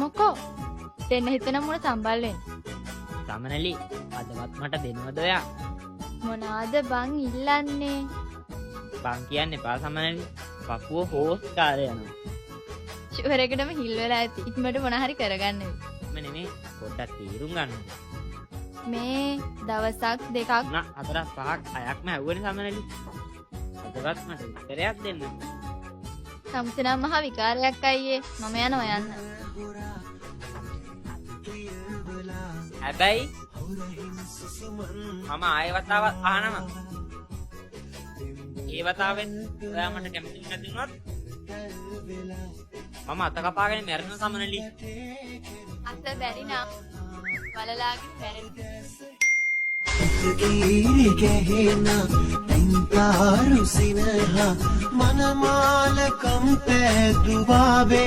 මොකෝ දෙන්න හිතන මොන සම්බල්ලෙන් සමනලි අදවත් මට දෙනවද ඔයා? මොනාද බං ඉල්ලන්නේ? බං කියන්න එපා සමනලි. පපුව හෝස් කාරය යනවා. ෂුවර් එකටම හිල් වෙලා ඇති. ඉක්මනට මොනා හරි කරගන්න වෙයි. මම නෙමෙයි පොඩ්ඩක් තීරුම් ගන්න. මේ දවසක් දෙකක් නා හතරක් පහක් හයක්ම ඇහුවනේ සමනලි. අදවත් මට උත්තරයක් දෙන්න. සම්සනම් මහ විකාරයක් අයියේ. මම යනවා යන්න. හැබැයි මම ආයෙ වතාවක් අහනවා. ඒ වතාවෙන් ඔයා මට කැමති නැතිනොත් මම අත කපාගෙන මැරෙන සමනලි. අත බැරි නම් වලලාගේ පැරෙන්න. කීරි ගැහෙන පින්තාරු සිනහ මනමාල කම්පැදුවාවේ